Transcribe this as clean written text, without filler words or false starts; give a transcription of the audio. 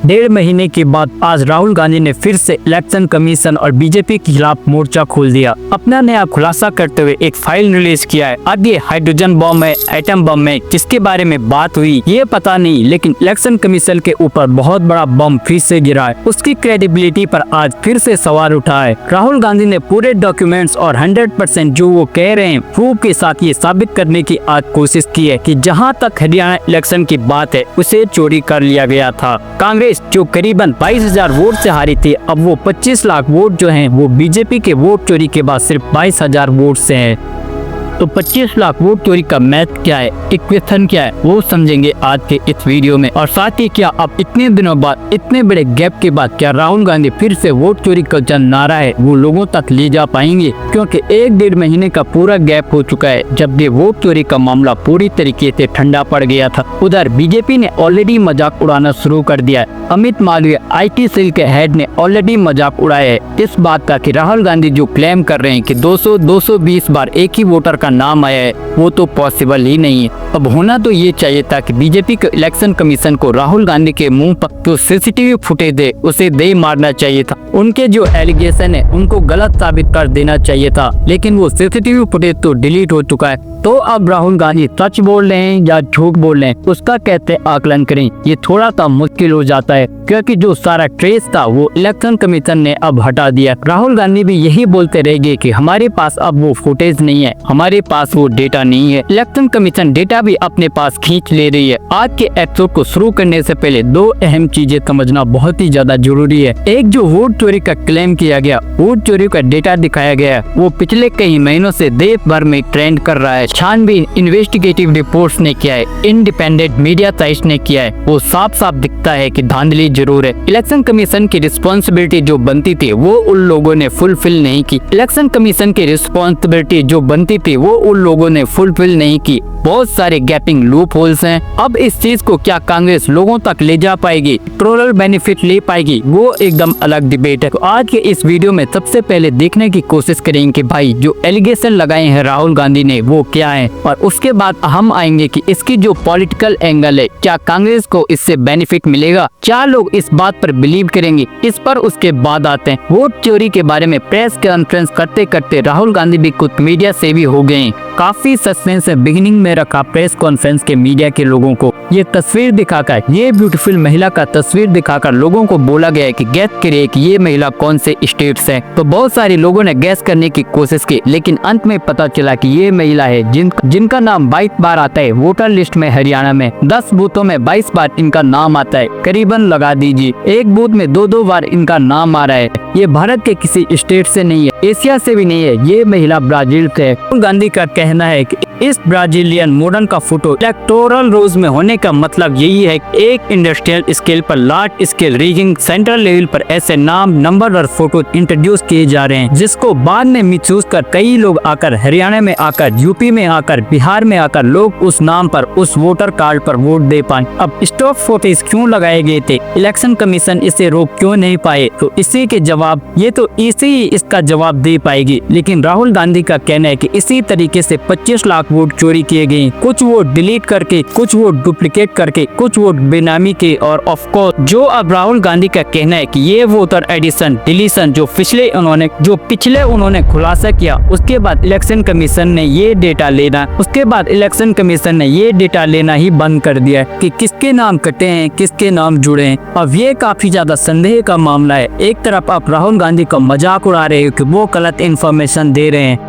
डेढ़ महीने के बाद आज राहुल गांधी ने फिर से इलेक्शन कमीशन और बीजेपी के खिलाफ मोर्चा खोल दिया। अपना नया खुलासा करते हुए एक फाइल रिलीज किया है। अब ये हाइड्रोजन बम है, एटम बम है, किसके बारे में बात हुई ये पता नहीं, लेकिन इलेक्शन कमीशन के ऊपर बहुत बड़ा बम फिर से गिरा है। उसकी क्रेडिबिलिटी पर आज फिर से सवाल उठा है। राहुल गांधी ने पूरे डॉक्यूमेंट्स और 100% जो वो कह रहे हैं प्रूफ के साथ ये साबित करने की आज कोशिश की है कि जहां तक हरियाणा इलेक्शन की बात है उसे चोरी कर लिया गया था। कांग्रेस जो करीबन 22,000 वोट से हारी थी, अब वो 25 लाख वोट जो हैं वो बीजेपी के वोट चोरी के बाद सिर्फ 22,000 वोट से हैं। तो 25 लाख वोट चोरी का मैथ क्या है, इक्वेशन क्या है, वो समझेंगे आज के इस वीडियो में। और साथ ही क्या अब इतने दिनों बाद, इतने बड़े गैप के बाद क्या राहुल गांधी फिर से वोट चोरी का जो नारा है वो लोगों तक ले जा पाएंगे, क्योंकि 1-1.5 महीने का पूरा गैप हो चुका है जब ये वोट चोरी का मामला पूरी तरीके से ठंडा पड़ गया था। उधर बीजेपी ने ऑलरेडी मजाक उड़ाना शुरू कर दिया है। अमित मालवीय IT सेल के हेड ने ऑलरेडी मजाक उड़ाया है इस बात का कि राहुल गांधी जो क्लेम कर रहे हैं कि 200-220 बार एक ही वोटर का नाम आया है वो तो पॉसिबल ही नहीं है। अब होना तो ये चाहिए था कि बीजेपी के इलेक्शन कमीशन को राहुल गांधी के मुंह पर जो CCTV फुटेज है उसे दे मारना चाहिए था। उनके जो एलिगेशन है उनको गलत साबित कर देना चाहिए था, लेकिन वो CCTV फुटेज तो डिलीट हो चुका है। तो अब राहुल गांधी सच बोल रहे हैं या झूठ बोल रहे हैं उसका कैसे आकलन करें, ये थोड़ा सा मुश्किल हो जाता है, क्योंकि जो सारा ट्रेस था वो इलेक्शन कमीशन ने अब हटा दिया। राहुल गांधी भी यही बोलते रहेंगे कि हमारे पास अब वो फुटेज नहीं है, हमारे पास वो डेटा नहीं है। इलेक्शन कमीशन डेटा भी अपने पास खींच ले रही है। आज के एपिसोड को शुरू करने से पहले 2 अहम चीजें समझना बहुत ही ज्यादा जरूरी है। एक, जो वोट चोरी का क्लेम किया गया, वोट चोरी का डेटा दिखाया गया, वो पिछले कई महीनों से देश भर में ट्रेंड कर रहा है। छानबीन इन्वेस्टिगेटिव रिपोर्ट्स ने किया है, इंडिपेंडेंट मीडिया साइट्स ने किया है, वो साफ साफ दिखता है कि धांधली जरूर है। इलेक्शन कमीशन की रिस्पॉन्सिबिलिटी जो बनती थी वो उन लोगों ने फुलफिल नहीं की। इलेक्शन कमीशन की रिस्पॉन्सिबिलिटी जो बनती थी वो उन लोगों ने फुलफिल नहीं की। बहुत सारे गैपिंग लूप होल्स हैं। अब इस चीज को क्या कांग्रेस लोगों तक ले जा पाएगी, इलेक्टोरल बेनिफिट ले पाएगी, वो एकदम अलग डिबेट है। तो आज के इस वीडियो में सबसे पहले देखने की कोशिश करेंगे कि भाई जो एलिगेशन लगाए हैं राहुल गांधी ने वो क्या है, और उसके बाद हम आएंगे कि इसकी जो पॉलिटिकल एंगल है, क्या कांग्रेस को इससे बेनिफिट मिलेगा, क्या लोग इस बात पर बिलीव करेंगे, इस पर उसके बाद आते हैं वोट चोरी के बारे में। प्रेस कॉन्फ्रेंस करते करते राहुल गांधी भी कुछ मीडिया से भी हो गए। काफी सस्पेंस है बिगिनिंग में रखा प्रेस कॉन्फ्रेंस के मीडिया के लोगों को। ये तस्वीर दिखाकर, ये ब्यूटीफुल महिला का तस्वीर दिखाकर लोगों को बोला गया है कि गैस करिए कि ये महिला कौन से स्टेट से है। तो बहुत सारे लोगों ने गैस करने की कोशिश की, लेकिन अंत में पता चला कि ये महिला है जिनका नाम 22 बार आता है वोटर लिस्ट में हरियाणा में। 10 बूथों में 22 बार इनका नाम आता है, करीबन लगा दीजिए एक बूथ में 2-2 बार इनका नाम आ रहा है। ये भारत के किसी स्टेट से नहीं है, एशिया से भी नहीं है, ये महिला ब्राजील से है। राहुल गांधी का कहना है कि इस ब्राजीलियन मॉडर्न का फोटो इलेक्टोरल रोज में होने का मतलब यही है कि एक इंडस्ट्रियल स्केल पर, लार्ज स्केल रीजिंग सेंट्रल लेवल पर ऐसे नाम, नंबर और फोटो इंट्रोड्यूस किए जा रहे हैं, जिसको बाद में मिसयूज कर कई लोग आकर हरियाणा में आकर, यूपी में आकर, बिहार में आकर लोग उस नाम पर, उस वोटर कार्ड पर वोट दे पाए। अब स्टॉक फोटोज क्यों लगाए गए थे, इलेक्शन कमीशन इसे रोक क्यों नहीं पाए, तो इसी के जवाब, ये तो इसी इसका जवाब दे पाएगी। लेकिन राहुल गांधी का कहना है कि इसी तरीके से 25 लाख वोट चोरी किए गए, कुछ वोट डिलीट करके, कुछ वोट डुप्लीकेट करके, कुछ वोट बेनामी के, और ऑफ कोर्स जो अब राहुल गांधी का कहना है कि ये वोटर एडिशन डिलीशन जो पिछले उन्होंने खुलासा किया, उसके बाद इलेक्शन कमीशन ने ये डेटा लेना, उसके बाद इलेक्शन कमीशन ने ये डेटा लेना ही बंद कर दिया है कि किसके नाम कटे हैं, किसके नाम जुड़े हैं। अब ये काफी ज्यादा संदेह का मामला है। एक तरफ आप राहुल गांधी का मजाक उड़ा रहे हो कि वो गलत इन्फॉर्मेशन दे रहे हैं,